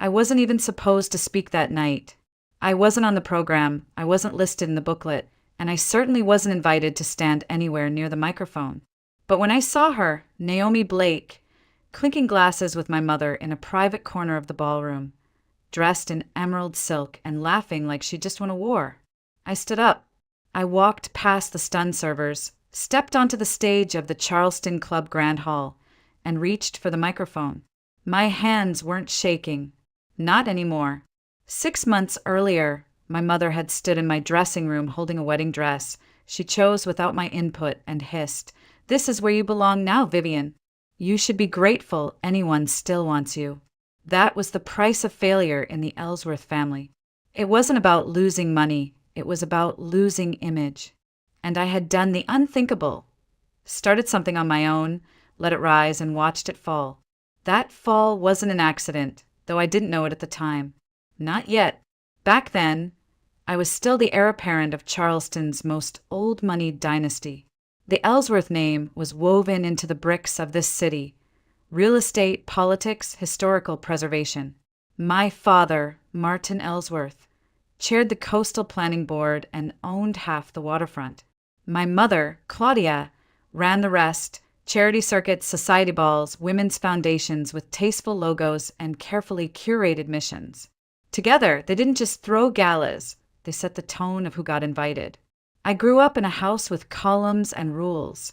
I wasn't even supposed to speak that night. I wasn't on the program, I wasn't listed in the booklet, and I certainly wasn't invited to stand anywhere near the microphone. But when I saw her, Naomi Blake, clinking glasses with my mother in a private corner of the ballroom, dressed in emerald silk and laughing like she just won a war, I stood up. I walked past the stunned servers, stepped onto the stage of the Charleston Club Grand Hall, and reached for the microphone. My hands weren't shaking. Not anymore. 6 months earlier, my mother had stood in my dressing room holding a wedding dress she chose without my input and hissed, "This is where you belong now, Vivian. You should be grateful anyone still wants you." That was the price of failure in the Ellsworth family. It wasn't about losing money, it was about losing image. And I had done the unthinkable. Started something on my own, let it rise, and watched it fall. That fall wasn't an accident, though I didn't know it at the time. Not yet. Back then, I was still the heir apparent of Charleston's most old-moneyed dynasty. The Ellsworth name was woven into the bricks of this city. Real estate, politics, historical preservation. My father, Martin Ellsworth, chaired the Coastal Planning Board and owned half the waterfront. My mother, Claudia, ran the rest: charity circuits, society balls, women's foundations with tasteful logos and carefully curated missions. Together, they didn't just throw galas, they set the tone of who got invited. I grew up in a house with columns and rules,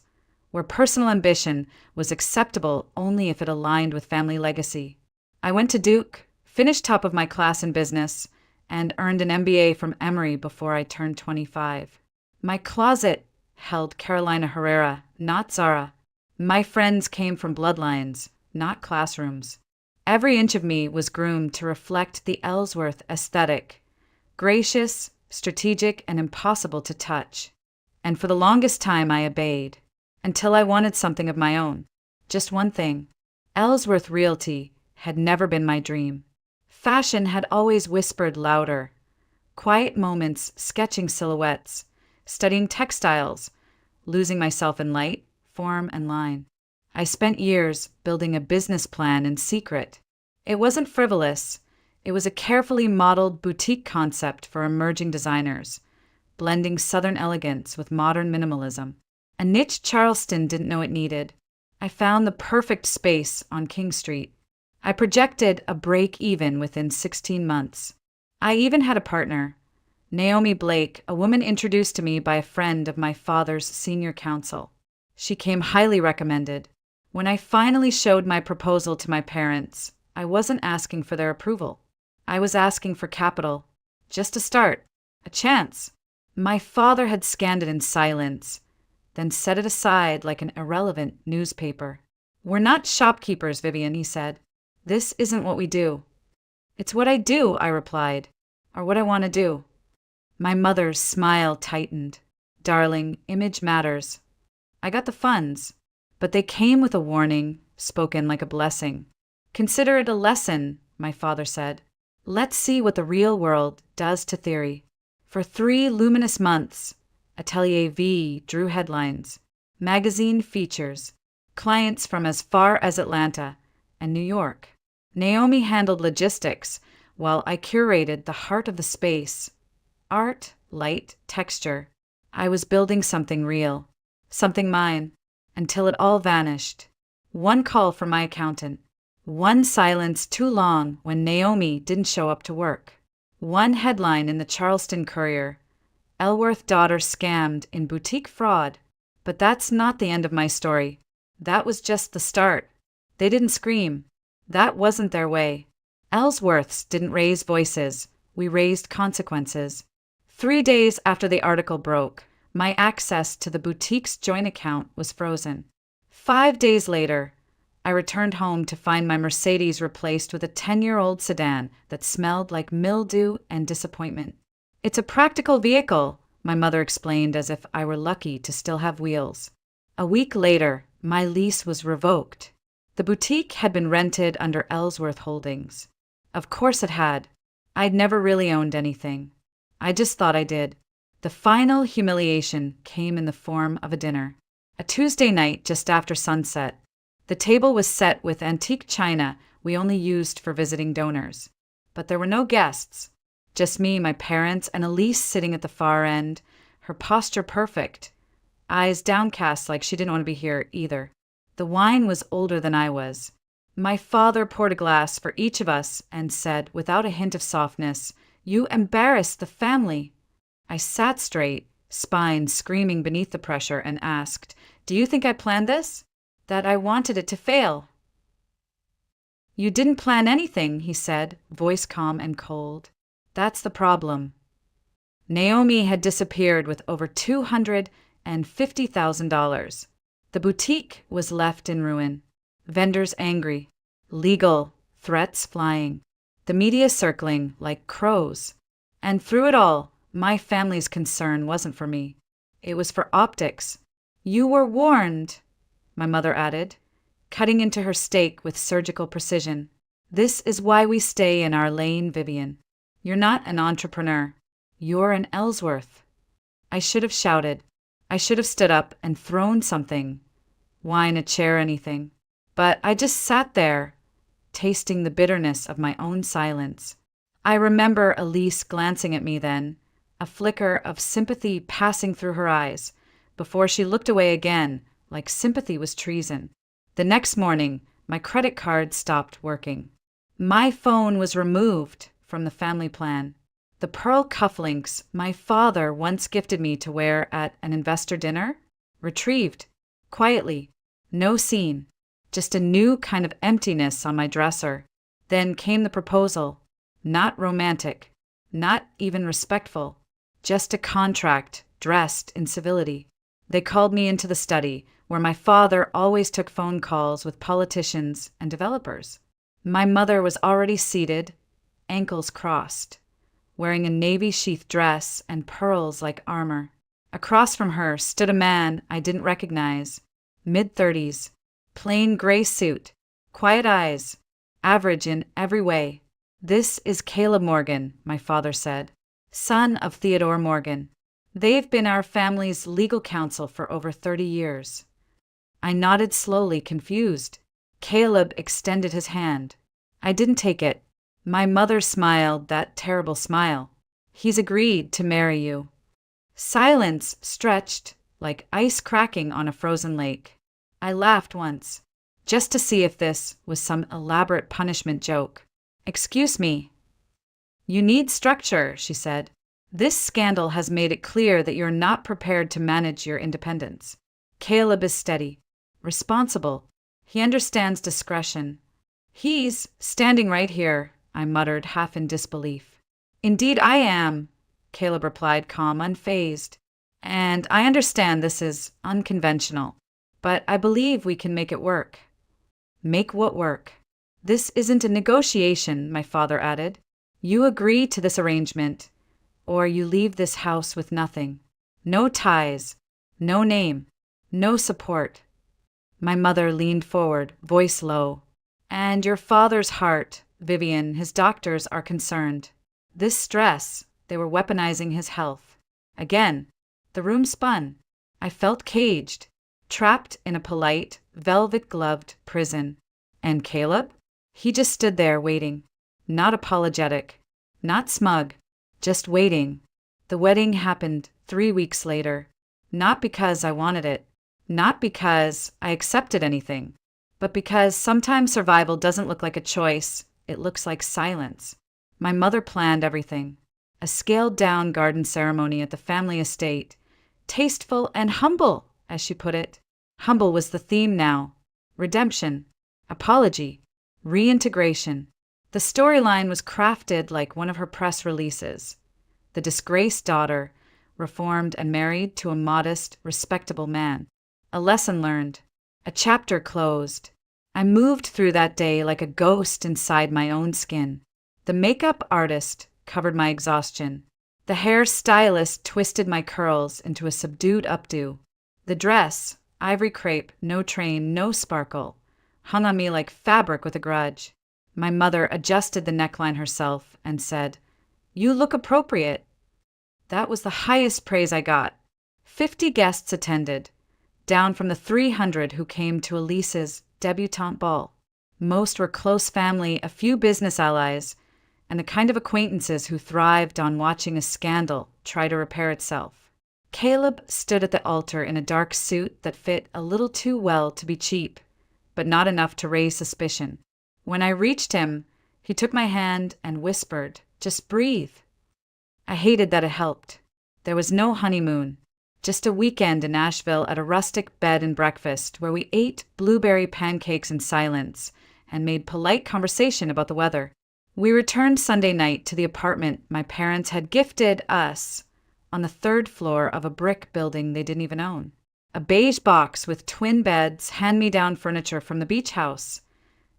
where personal ambition was acceptable only if it aligned with family legacy. I went to Duke, finished top of my class in business, and earned an MBA from Emory before I turned 25. My closet held Carolina Herrera, not Zara. My friends came from bloodlines, not classrooms. Every inch of me was groomed to reflect the Ellsworth aesthetic: gracious, strategic, and impossible to touch. And for the longest time I obeyed, until I wanted something of my own. Just one thing. Ellsworth Realty had never been my dream. Fashion had always whispered louder. Quiet moments sketching silhouettes, studying textiles, losing myself in light, form, and line. I spent years building a business plan in secret. It wasn't frivolous. It was a carefully modeled boutique concept for emerging designers, blending Southern elegance with modern minimalism. A niche Charleston didn't know it needed. I found the perfect space on King Street. I projected a break-even within 16 months. I even had a partner, Naomi Blake, a woman introduced to me by a friend of my father's senior counsel. She came highly recommended. When I finally showed my proposal to my parents, I wasn't asking for their approval. I was asking for capital. Just a start. A chance. My father had scanned it in silence, then set it aside like an irrelevant newspaper. "We're not shopkeepers, Vivian," he said. "This isn't what we do." "It's what I do," I replied, "or what I want to do." My mother's smile tightened. "Darling, image matters." I got the funds, but they came with a warning, spoken like a blessing. "Consider it a lesson," my father said. "Let's see what the real world does to theory." For 3 luminous months, Atelier V drew headlines, magazine features, clients from as far as Atlanta and New York. Naomi handled logistics, while I curated the heart of the space: art, light, texture. I was building something real, something mine, until it all vanished. One call from my accountant. One silence too long when Naomi didn't show up to work. One headline in the Charleston Courier: "Ellsworth daughter scammed in boutique fraud." But that's not the end of my story. That was just the start. They didn't scream. That wasn't their way. Ellsworths didn't raise voices. We raised consequences. 3 days after the article broke, my access to the boutique's joint account was frozen. 5 days later, I returned home to find my Mercedes replaced with a 10-year-old sedan that smelled like mildew and disappointment. "It's a practical vehicle," my mother explained as if I were lucky to still have wheels. A week later, my lease was revoked. The boutique had been rented under Ellsworth Holdings. Of course it had. I'd never really owned anything. I just thought I did. The final humiliation came in the form of a dinner. A Tuesday night just after sunset. The table was set with antique china we only used for visiting donors. but there were no guests. Just me, my parents, and Elise sitting at the far end, her posture perfect, eyes downcast like she didn't want to be here either. The wine was older than I was. My father poured a glass for each of us and said, without a hint of softness, "You embarrassed the family." I sat straight, spine screaming beneath the pressure, and asked, "Do you think I planned this? That I wanted it to fail?" "You didn't plan anything," he said, voice calm and cold. "That's the problem." Naomi had disappeared with over $250,000. The boutique was left in ruin. Vendors angry. Legal threats flying. The media circling like crows. And through it all, my family's concern wasn't for me. It was for optics. "You were warned," my mother added, cutting into her steak with surgical precision. "This is why we stay in our lane, Vivian. You're not an entrepreneur. You're an Ellsworth." I should have shouted. I should have stood up and thrown something. Wine, a chair, anything. But I just sat there, tasting the bitterness of my own silence. I remember Elise glancing at me then, a flicker of sympathy passing through her eyes, before she looked away again, like sympathy was treason. The next morning, my credit card stopped working. My phone was removed from the family plan. The pearl cufflinks my father once gifted me to wear at an investor dinner? Retrieved. Quietly. No scene. Just a new kind of emptiness on my dresser. Then came the proposal. Not romantic. Not even respectful. Just a contract, dressed in civility. They called me into the study, where my father always took phone calls with politicians and developers. My mother was already seated, ankles crossed, wearing a navy sheath dress and pearls like armor. Across from her stood a man I didn't recognize, mid-30s, plain gray suit, quiet eyes, average in every way. "This is Caleb Morgan," my father said, "son of Theodore Morgan. They've been our family's legal counsel for over 30 years. I nodded slowly, confused. Caleb extended his hand. I didn't take it. My mother smiled that terrible smile. "He's agreed to marry you." Silence stretched like ice cracking on a frozen lake. I laughed once, just to see if this was some elaborate punishment joke. "Excuse me." "You need structure," she said. "This scandal has made it clear that you're not prepared to manage your independence. Caleb is steady, responsible. He understands discretion. He's standing right here," I muttered, half in disbelief. "Indeed I am," Caleb replied, calm, unfazed. "And I understand this is unconventional, but I believe we can make it work." "Make what work?" "This isn't a negotiation," my father added. "You agree to this arrangement, or you leave this house with nothing. No ties, no name, no support." My mother leaned forward, voice low. "And your father's heart, Vivian, his doctors are concerned. This stress, they were weaponizing his health." Again, the room spun. I felt caged, trapped in a polite, velvet-gloved prison. And Caleb? He just stood there waiting. Not apologetic, not smug, just waiting. The wedding happened 3 weeks later. Not because I wanted it, not because I accepted anything, but because sometimes survival doesn't look like a choice, it looks like silence. My mother planned everything. A scaled-down garden ceremony at the family estate. Tasteful and humble, as she put it. Humble was the theme now. Redemption. Apology. Reintegration. The storyline was crafted like one of her press releases. The disgraced daughter, reformed and married to a modest, respectable man. A lesson learned. A chapter closed. I moved through that day like a ghost inside my own skin. The makeup artist covered my exhaustion. The hair stylist twisted my curls into a subdued updo. The dress, ivory crepe, no train, no sparkle, hung on me like fabric with a grudge. My mother adjusted the neckline herself and said, "You look appropriate." That was the highest praise I got. 50 guests attended, down from the 300 who came to Elise's debutante ball. Most were close family, a few business allies, and the kind of acquaintances who thrived on watching a scandal try to repair itself. Caleb stood at the altar in a dark suit that fit a little too well to be cheap, but not enough to raise suspicion. When I reached him, he took my hand and whispered, "Just breathe." I hated that it helped. There was no honeymoon, just a weekend in Nashville at a rustic bed and breakfast where we ate blueberry pancakes in silence and made polite conversation about the weather. We returned Sunday night to the apartment my parents had gifted us on the third floor of a brick building they didn't even own. A beige box with twin beds, hand-me-down furniture from the beach house,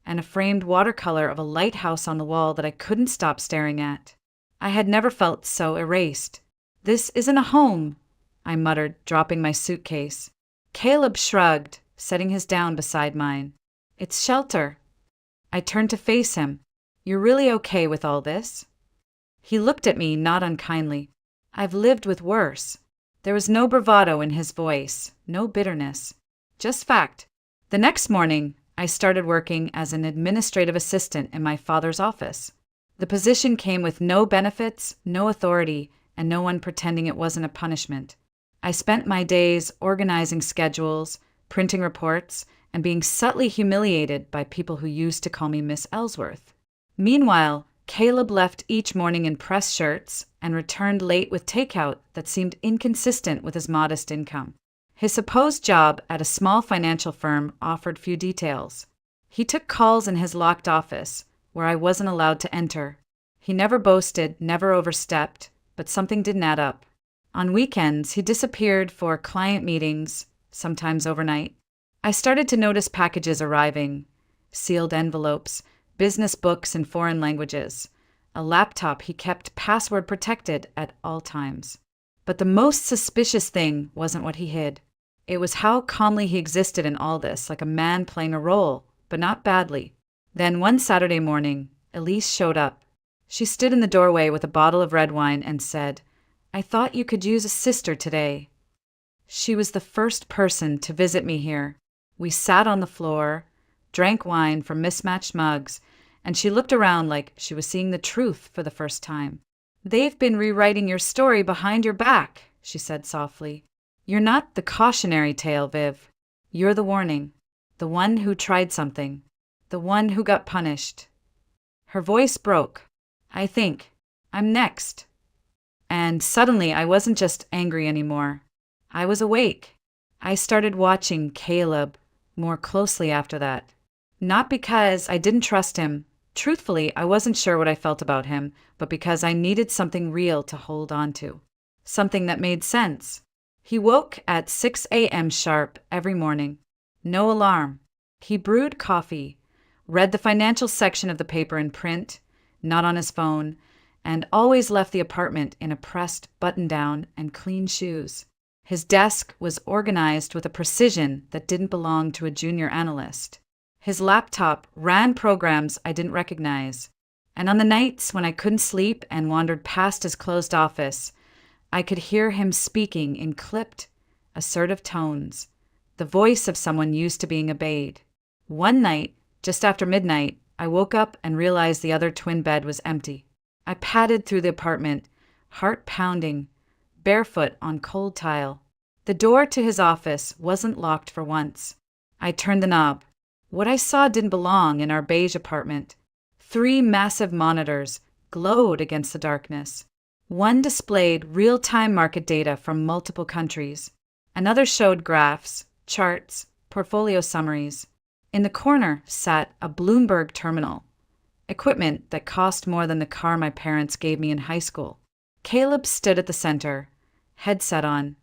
and a framed watercolor of a lighthouse on the wall that I couldn't stop staring at. I had never felt so erased. "This isn't a home," I muttered, dropping my suitcase. Caleb shrugged, setting his down beside mine. "It's shelter." I turned to face him. "You're really okay with all this?" He looked at me, not unkindly. "I've lived with worse." There was no bravado in his voice, no bitterness, just fact. The next morning, I started working as an administrative assistant in my father's office. The position came with no benefits, no authority, and no one pretending it wasn't a punishment. I spent my days organizing schedules, printing reports, and being subtly humiliated by people who used to call me Miss Ellsworth. Meanwhile, Caleb left each morning in press shirts and returned late with takeout that seemed inconsistent with his modest income. His supposed job at a small financial firm offered few details. He took calls in his locked office, where I wasn't allowed to enter. He never boasted, never overstepped, but something didn't add up. On weekends, he disappeared for client meetings, sometimes overnight. I started to notice packages arriving, sealed envelopes, business books in foreign languages, a laptop he kept password protected at all times. But the most suspicious thing wasn't what he hid. It was how calmly he existed in all this, like a man playing a role, but not badly. Then one Saturday morning, Elise showed up. She stood in the doorway with a bottle of red wine and said, "I thought you could use a sister today." She was the first person to visit me here. We sat on the floor, drank wine from mismatched mugs, and she looked around like she was seeing the truth for the first time. "They've been rewriting your story behind your back," she said softly. "You're not the cautionary tale, Viv. You're the warning. The one who tried something. The one who got punished." Her voice broke. "I think. I'm next." And suddenly I wasn't just angry anymore. I was awake. I started watching Caleb more closely after that. Not because I didn't trust him. Truthfully, I wasn't sure what I felt about him, but because I needed something real to hold on to. Something that made sense. He woke at 6 a.m. sharp every morning. No alarm. He brewed coffee, read the financial section of the paper in print, not on his phone, and always left the apartment in a pressed button-down and clean shoes. His desk was organized with a precision that didn't belong to a junior analyst. His laptop ran programs I didn't recognize, and on the nights when I couldn't sleep and wandered past his closed office, I could hear him speaking in clipped, assertive tones, the voice of someone used to being obeyed. One night, just after midnight, I woke up and realized the other twin bed was empty. I padded through the apartment, heart pounding, barefoot on cold tile. The door to his office wasn't locked for once. I turned the knob. What I saw didn't belong in our beige apartment. 3 massive monitors glowed against the darkness. One displayed real-time market data from multiple countries. Another showed graphs, charts, portfolio summaries. In the corner sat a Bloomberg terminal, equipment that cost more than the car my parents gave me in high school. Caleb stood at the center, headset on,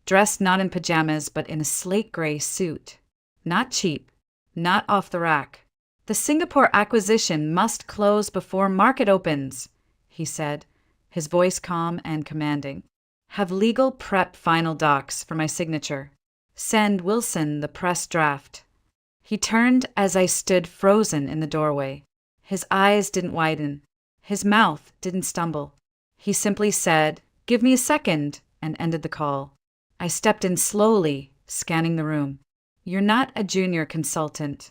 dressed not in pajamas but in a slate gray suit. Not cheap, not off the rack. "The Singapore acquisition must close before market opens," he said, his voice calm and commanding. "Have legal prep final docs for my signature. Send Wilson the press draft." He turned as I stood frozen in the doorway. His eyes didn't widen. His mouth didn't stumble. He simply said, "Give me a second," and ended the call. I stepped in slowly, scanning the room. "You're not a junior consultant."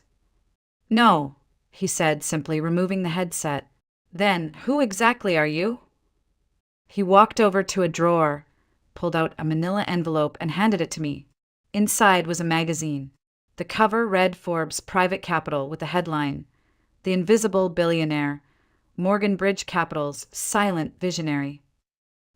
"No," he said simply, removing the headset. Then, who exactly are you? He walked over to a drawer, pulled out a manila envelope, and handed it to me. Inside was a magazine. The cover read Forbes Private Capital with the headline, "The Invisible Billionaire, Morgan Bridge Capital's Silent Visionary."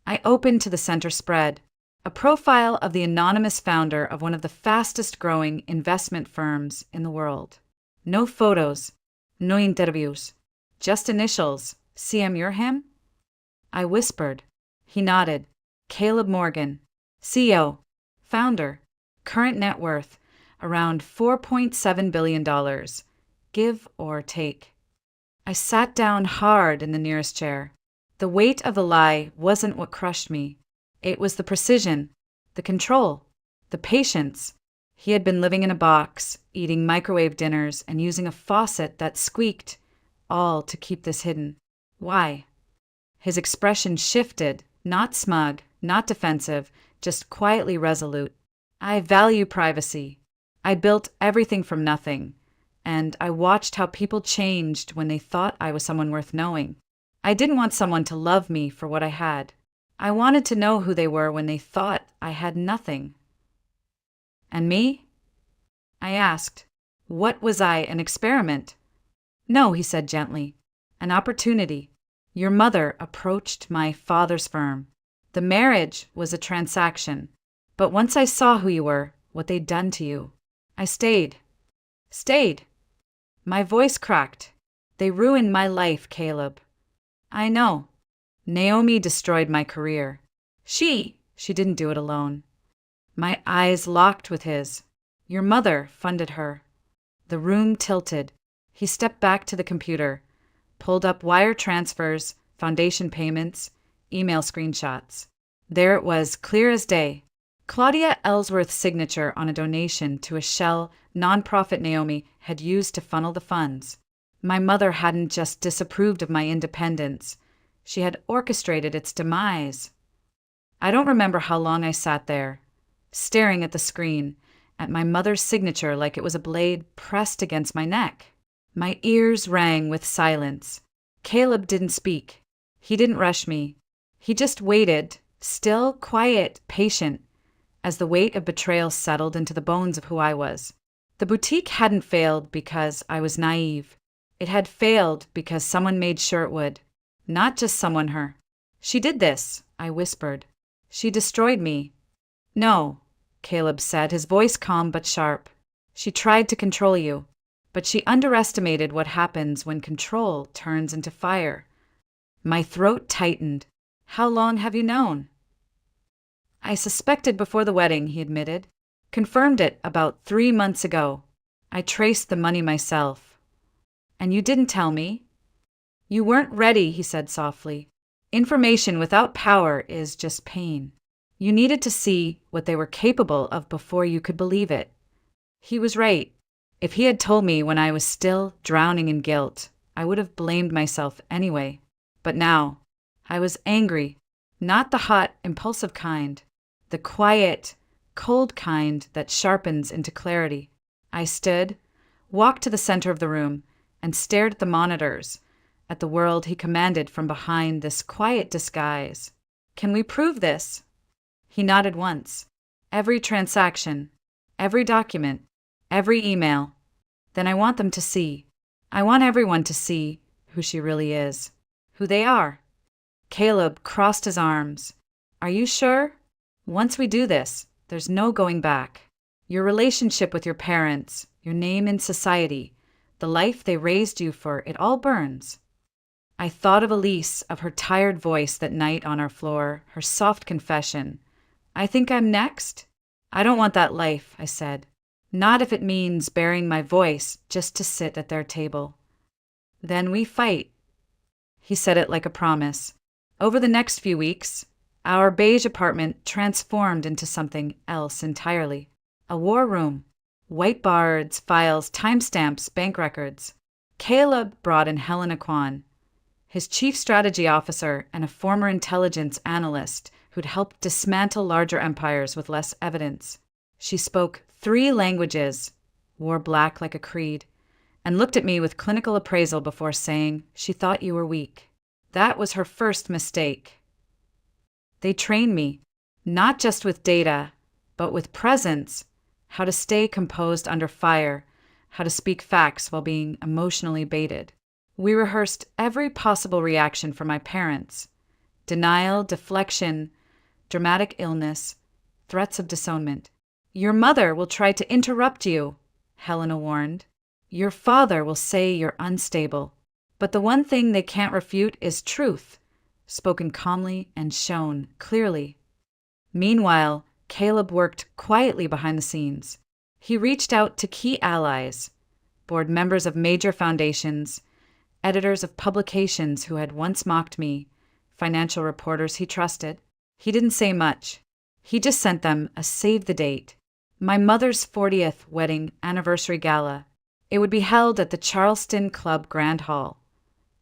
I opened to the center spread, a profile of the anonymous founder of one of the fastest growing investment firms in the world. No photos, no interviews, just initials. CM Urham? I whispered. He nodded. Caleb Morgan, CEO, founder, current net worth, around $4.7 billion, give or take. I sat down hard in the nearest chair. The weight of the lie wasn't what crushed me. It was the precision, the control, the patience. He had been living in a box, eating microwave dinners, and using a faucet that squeaked, all to keep this hidden. Why? His expression shifted, not smug, not defensive, just quietly resolute. I value privacy. I built everything from nothing, and I watched how people changed when they thought I was someone worth knowing. I didn't want someone to love me for what I had. I wanted to know who they were when they thought I had nothing. And me? I asked. What was I, an experiment? No, he said gently. An opportunity. Your mother approached my father's firm. The marriage was a transaction. But once I saw who you were, what they'd done to you, I stayed. Stayed. My voice cracked. They ruined my life, Caleb. I know. Naomi destroyed my career. She didn't do it alone. My eyes locked with his. Your mother funded her. The room tilted. He stepped back to the computer, pulled up wire transfers, foundation payments, email screenshots. There it was, clear as day. Claudia Ellsworth's signature on a donation to a shell nonprofit Naomi had used to funnel the funds. My mother hadn't just disapproved of my independence. She had orchestrated its demise. I don't remember how long I sat there, staring at the screen, at my mother's signature like it was a blade pressed against my neck. My ears rang with silence. Caleb didn't speak. He didn't rush me. He just waited, still, quiet, patient, as the weight of betrayal settled into the bones of who I was. The boutique hadn't failed because I was naive. It had failed because someone made sure it would. Not just someone her. She did this, I whispered. She destroyed me. No, Caleb said, his voice calm but sharp. She tried to control you, but she underestimated what happens when control turns into fire. My throat tightened. How long have you known? I suspected before the wedding, he admitted. Confirmed it about 3 months ago. I traced the money myself. And you didn't tell me? You weren't ready, he said softly. Information without power is just pain. You needed to see what they were capable of before you could believe it. He was right. If he had told me when I was still drowning in guilt, I would have blamed myself anyway. But now, I was angry. Not the hot, impulsive kind. The quiet, cold kind that sharpens into clarity. I stood, walked to the center of the room, and stared at the monitors, at the world he commanded from behind this quiet disguise. Can we prove this? He nodded once. Every transaction, every document, every email. Then I want them to see. I want everyone to see who she really is, who they are. Caleb crossed his arms. Are you sure? Once we do this, there's no going back. Your relationship with your parents, your name in society, the life they raised you for, it all burns. I thought of Elise, of her tired voice that night on our floor, her soft confession. I think I'm next. I don't want that life, I said. Not if it means bearing my voice just to sit at their table. Then we fight. He said it like a promise. Over the next few weeks, our beige apartment transformed into something else entirely. A war room. Whiteboards, files, timestamps, bank records. Caleb brought in Helena Kwan, his chief strategy officer and a former intelligence analyst who'd helped dismantle larger empires with less evidence. She spoke 3 languages, wore black like a creed, and looked at me with clinical appraisal before saying she thought you were weak. That was her first mistake. They trained me, not just with data, but with presence, how to stay composed under fire, how to speak facts while being emotionally baited. We rehearsed every possible reaction for my parents: denial, deflection, dramatic illness, threats of disownment. Your mother will try to interrupt you, Helena warned. Your father will say you're unstable. But the one thing they can't refute is truth, spoken calmly and shown clearly. Meanwhile, Caleb worked quietly behind the scenes. He reached out to key allies, board members of major foundations, editors of publications who had once mocked me, financial reporters he trusted. He didn't say much. He just sent them a save the date. My mother's 40th wedding anniversary gala. It would be held at the Charleston Club Grand Hall,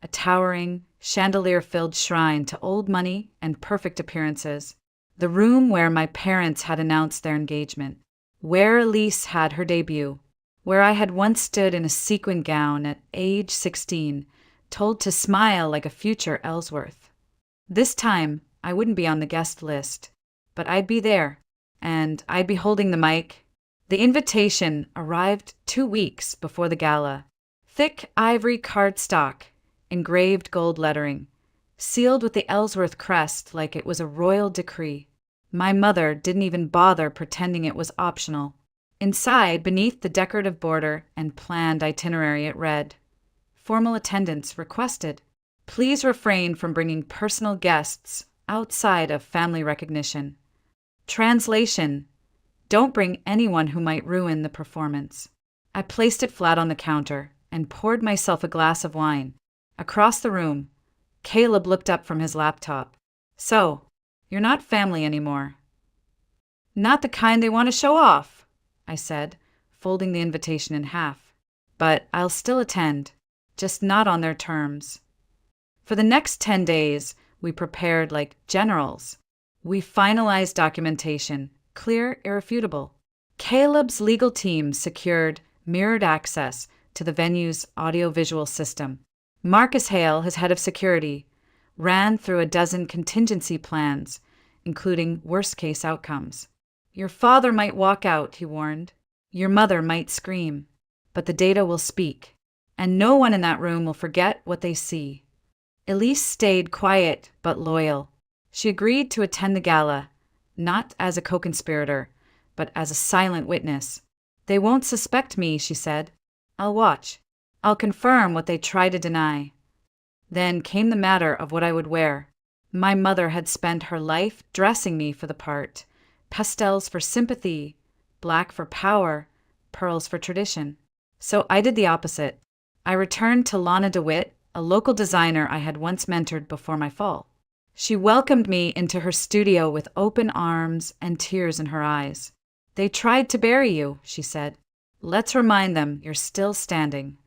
a towering, chandelier-filled shrine to old money and perfect appearances. The room where my parents had announced their engagement, where Elise had her debut, where I had once stood in a sequin gown at age 16, told to smile like a future Ellsworth. This time, I wouldn't be on the guest list, but I'd be there, and I'd be holding the mic. The invitation arrived 2 weeks before the gala. Thick ivory cardstock, engraved gold lettering, sealed with the Ellsworth crest like it was a royal decree. My mother didn't even bother pretending it was optional. Inside, beneath the decorative border and planned itinerary, it read, "Formal attendance requested. Please refrain from bringing personal guests outside of family recognition. Translation: don't bring anyone who might ruin the performance." I placed it flat on the counter and poured myself a glass of wine. Across the room, Caleb looked up from his laptop. "So, you're not family anymore." "Not the kind they want to show off," I said, folding the invitation in half. "But I'll still attend, just not on their terms." For the next 10 days, we prepared like generals. We finalized documentation, clear, irrefutable. Caleb's legal team secured mirrored access to the venue's audiovisual system. Marcus Hale, his head of security, ran through a dozen contingency plans, including worst-case outcomes. "Your father might walk out," he warned. "Your mother might scream. But the data will speak, and no one in that room will forget what they see." Elise stayed quiet but loyal. She agreed to attend the gala, not as a co-conspirator, but as a silent witness. "They won't suspect me," she said. "I'll watch. I'll confirm what they try to deny." Then came the matter of what I would wear. My mother had spent her life dressing me for the part. Pastels for sympathy, black for power, pearls for tradition. So I did the opposite. I returned to Lana DeWitt, a local designer I had once mentored before my fall. She welcomed me into her studio with open arms and tears in her eyes. "They tried to bury you," she said. "Let's remind them you're still standing."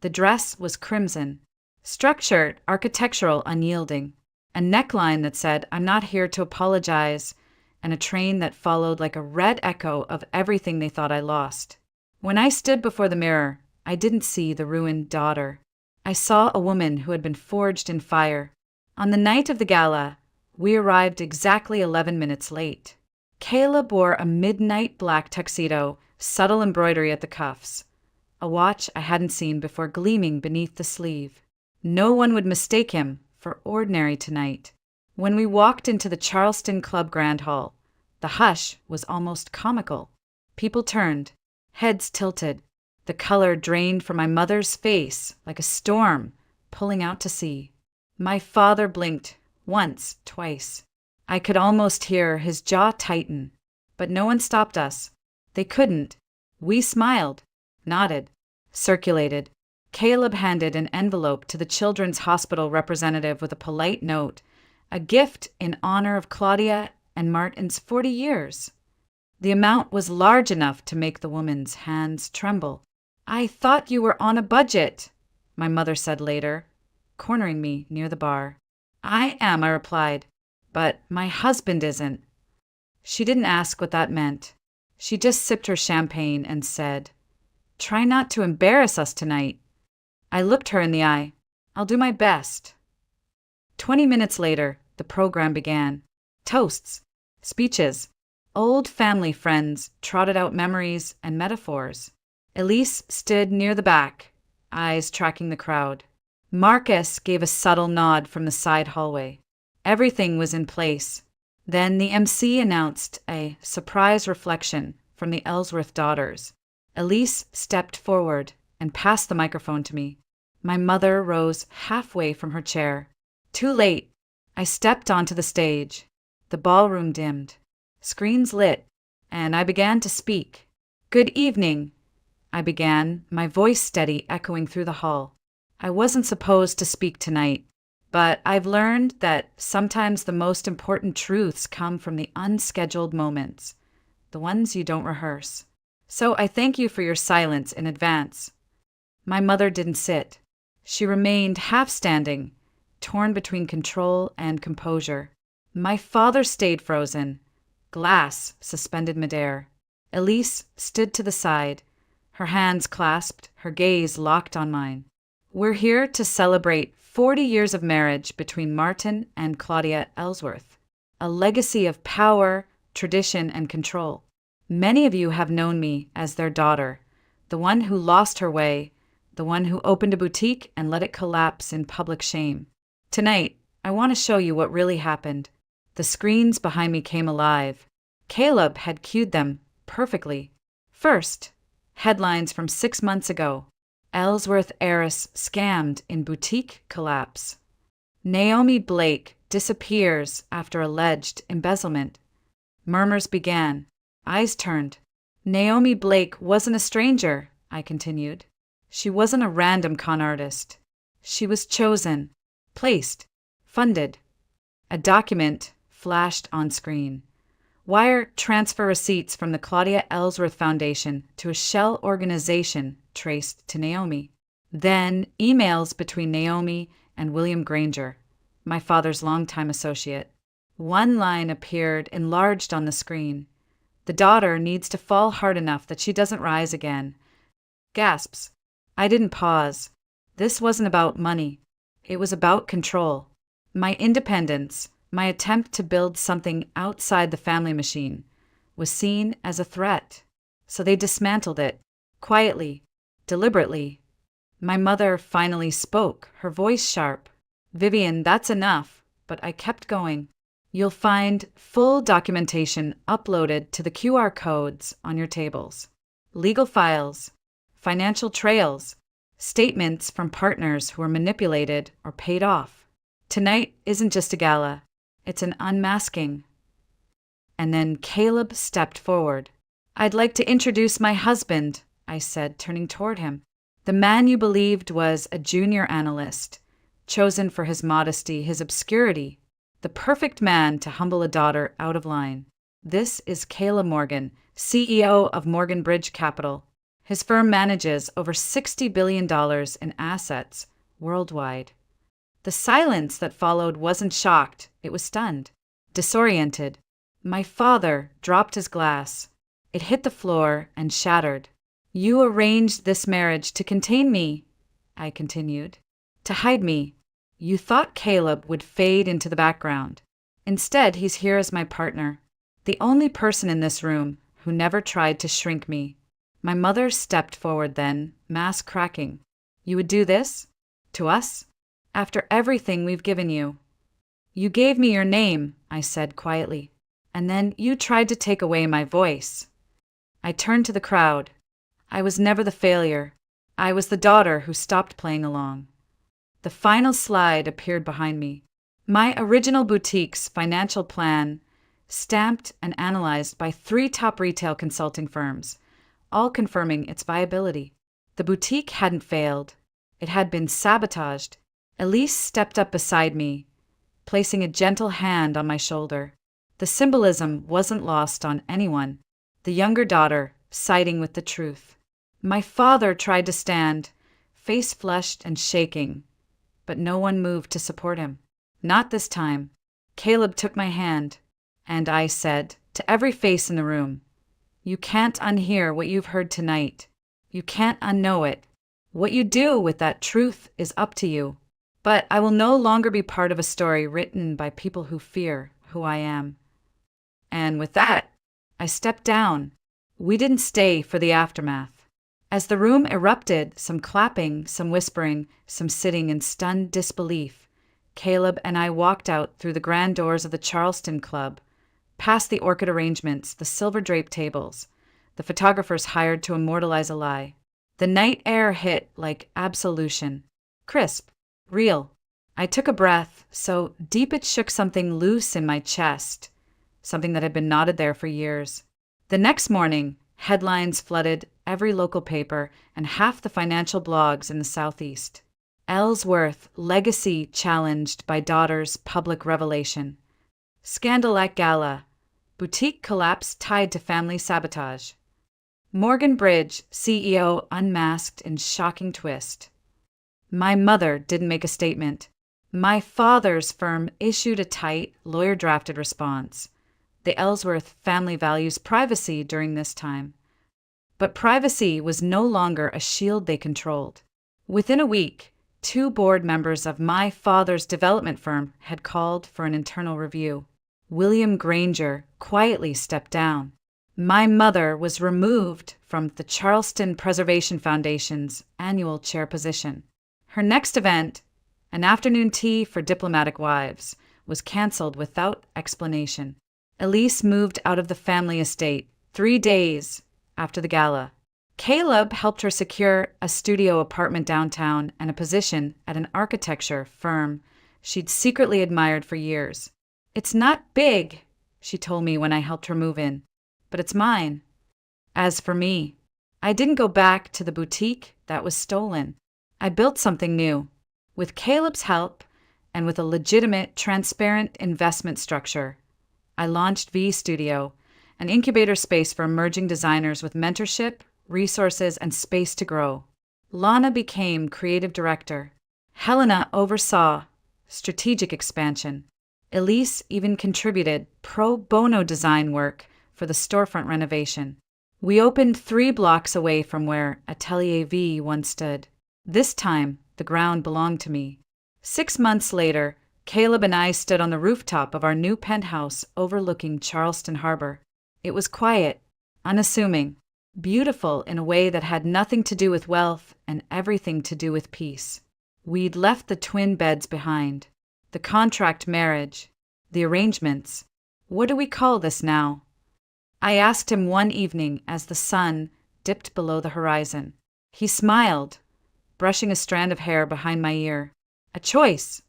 The dress was crimson, structured, architectural, unyielding, a neckline that said, "I'm not here to apologize," and a train that followed like a red echo of everything they thought I lost. When I stood before the mirror, I didn't see the ruined daughter. I saw a woman who had been forged in fire. On the night of the gala, we arrived exactly 11 minutes late. Caleb wore a midnight black tuxedo, subtle embroidery at the cuffs, a watch I hadn't seen before gleaming beneath the sleeve. No one would mistake him for ordinary tonight. When we walked into the Charleston Club Grand Hall, the hush was almost comical. People turned, heads tilted, the color drained from my mother's face like a storm pulling out to sea. My father blinked once, twice. I could almost hear his jaw tighten, but no one stopped us. They couldn't. We smiled, nodded, circulated. Caleb handed an envelope to the Children's Hospital representative with a polite note, a gift in honor of Claudia and Martin's 40 years. The amount was large enough to make the woman's hands tremble. "I thought you were on a budget," my mother said later, cornering me near the bar. "I am," I replied, "but my husband isn't." She didn't ask what that meant. She just sipped her champagne and said, "Try not to embarrass us tonight." I looked her in the eye. "I'll do my best." 20 minutes later, the program began. Toasts, speeches, old family friends trotted out memories and metaphors. Elise stood near the back, eyes tracking the crowd. Marcus gave a subtle nod from the side hallway. Everything was in place. Then the MC announced a surprise reflection from the Ellsworth daughters. Elise stepped forward and passed the microphone to me. My mother rose halfway from her chair. Too late. I stepped onto the stage. The ballroom dimmed. Screens lit, and I began to speak. Good evening, I began, my voice steady, echoing through the hall. I wasn't supposed to speak tonight, but I've learned that sometimes the most important truths come from the unscheduled moments, the ones you don't rehearse. So I thank you for your silence in advance. My mother didn't sit. She remained half-standing, torn between control and composure. My father stayed frozen, glass suspended midair. Elise stood to the side, her hands clasped, her gaze locked on mine. We're here to celebrate 40 years of marriage between Martin and Claudia Ellsworth, a legacy of power, tradition, and control. Many of you have known me as their daughter, the one who lost her way, the one who opened a boutique and let it collapse in public shame. Tonight, I want to show you what really happened. The screens behind me came alive. Caleb had cued them perfectly. First, headlines from 6 months ago. Ellsworth heiress scammed in boutique collapse. Naomi Blake disappears after alleged embezzlement. Murmurs began. Eyes turned. Naomi Blake wasn't a stranger, I continued. She wasn't a random con artist. She was chosen, placed, funded. A document flashed on screen. Wire transfer receipts from the Claudia Ellsworth Foundation to a shell organization traced to Naomi. Then emails between Naomi and William Granger, my father's longtime associate. One line appeared enlarged on the screen. The daughter needs to fall hard enough that she doesn't rise again. Gasps. I didn't pause. This wasn't about money. It was about control. My independence, my attempt to build something outside the family machine, was seen as a threat. So they dismantled it, quietly, deliberately. My mother finally spoke, her voice sharp. Vivian, that's enough, but I kept going. You'll find full documentation uploaded to the QR codes on your tables. Legal files, financial trails, statements from partners who were manipulated or paid off. Tonight isn't just a gala, it's an unmasking. And then Caleb stepped forward. I'd like to introduce my husband, I said, turning toward him. The man you believed was a junior analyst, chosen for his modesty, his obscurity, the perfect man to humble a daughter out of line. This is Caleb Morgan, CEO of Morgan Bridge Capital. His firm manages over $60 billion in assets worldwide. The silence that followed wasn't shocked, it was stunned, disoriented. My father dropped his glass. It hit the floor and shattered. You arranged this marriage to contain me, I continued, to hide me. You thought Caleb would fade into the background. Instead, he's here as my partner, the only person in this room who never tried to shrink me. My mother stepped forward then, mask cracking. You would do this? To us? After everything we've given you? You gave me your name, I said quietly, and then you tried to take away my voice. I turned to the crowd. I was never the failure. I was the daughter who stopped playing along. The final slide appeared behind me. My original boutique's financial plan, stamped and analyzed by 3 top retail consulting firms, all confirming its viability. The boutique hadn't failed. It had been sabotaged. Elise stepped up beside me, placing a gentle hand on my shoulder. The symbolism wasn't lost on anyone. The younger daughter siding with the truth. My father tried to stand, face flushed and shaking, but no one moved to support him. Not this time. Caleb took my hand, and I said to every face in the room, you can't unhear what you've heard tonight. You can't unknow it. What you do with that truth is up to you. But I will no longer be part of a story written by people who fear who I am. And with that, I stepped down. We didn't stay for the aftermath. As the room erupted, some clapping, some whispering, some sitting in stunned disbelief, Caleb and I walked out through the grand doors of the Charleston Club, past the orchid arrangements, the silver-draped tables, the photographers hired to immortalize a lie. The night air hit like absolution. Crisp. Real. I took a breath, so deep it shook something loose in my chest, something that had been knotted there for years. The next morning, headlines flooded every local paper and half the financial blogs in the Southeast. Ellsworth, legacy challenged by daughter's public revelation. Scandal at gala. Boutique collapse tied to family sabotage. Morgan Bridge, CEO unmasked in shocking twist. My mother didn't make a statement. My father's firm issued a tight, lawyer-drafted response. The Ellsworth family values privacy during this time. But privacy was no longer a shield they controlled. Within a week, 2 board members of my father's development firm had called for an internal review. William Granger quietly stepped down. My mother was removed from the Charleston Preservation Foundation's annual chair position. Her next event, an afternoon tea for diplomatic wives, was canceled without explanation. Elise moved out of the family estate 3 days after the gala. Caleb helped her secure a studio apartment downtown and a position at an architecture firm she'd secretly admired for years. "It's not big," she told me when I helped her move in, "but it's mine." As for me, I didn't go back to the boutique that was stolen. I built something new. With Caleb's help and with a legitimate, transparent investment structure, I launched V Studio, an incubator space for emerging designers with mentorship, resources, and space to grow. Lana became creative director. Helena oversaw strategic expansion. Elise even contributed pro bono design work for the storefront renovation. We opened 3 blocks away from where Atelier V once stood. This time, the ground belonged to me. 6 months later, Caleb and I stood on the rooftop of our new penthouse overlooking Charleston Harbor. It was quiet, unassuming, beautiful in a way that had nothing to do with wealth and everything to do with peace. We'd left the twin beds behind, the contract marriage, the arrangements. What do we call this now? I asked him one evening as the sun dipped below the horizon. He smiled, brushing a strand of hair behind my ear. A choice.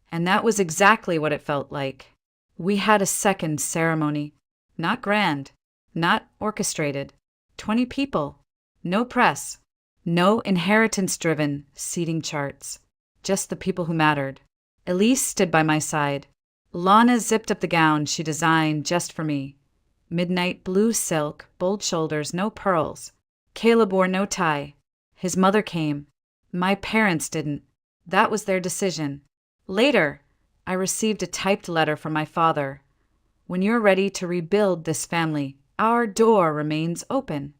And that was exactly what it felt like. We had a second ceremony. Not grand, not orchestrated. 20 people. No press. No inheritance-driven seating charts. Just the people who mattered. Elise stood by my side. Lana zipped up the gown she designed just for me. Midnight blue silk, bold shoulders, no pearls. Caleb wore no tie. His mother came. My parents didn't. That was their decision. Later, I received a typed letter from my father. "When you're ready to rebuild this family, our door remains open."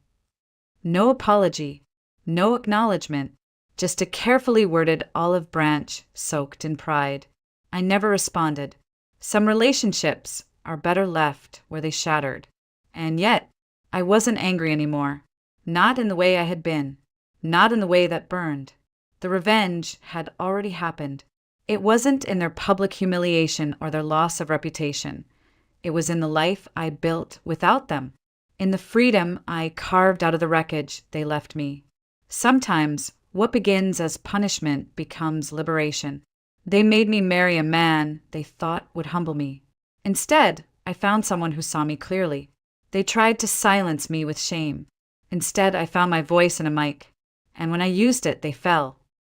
No apology, no acknowledgement, just a carefully worded olive branch soaked in pride. I never responded. Some relationships are better left where they shattered. And yet, I wasn't angry anymore. Not in the way I had been. Not in the way that burned. The revenge had already happened. It wasn't in their public humiliation or their loss of reputation. It was in the life I built without them, in the freedom I carved out of the wreckage they left me. Sometimes, what begins as punishment becomes liberation. They made me marry a man they thought would humble me. Instead, I found someone who saw me clearly. They tried to silence me with shame. Instead, I found my voice in a mic, and when I used it, they fell.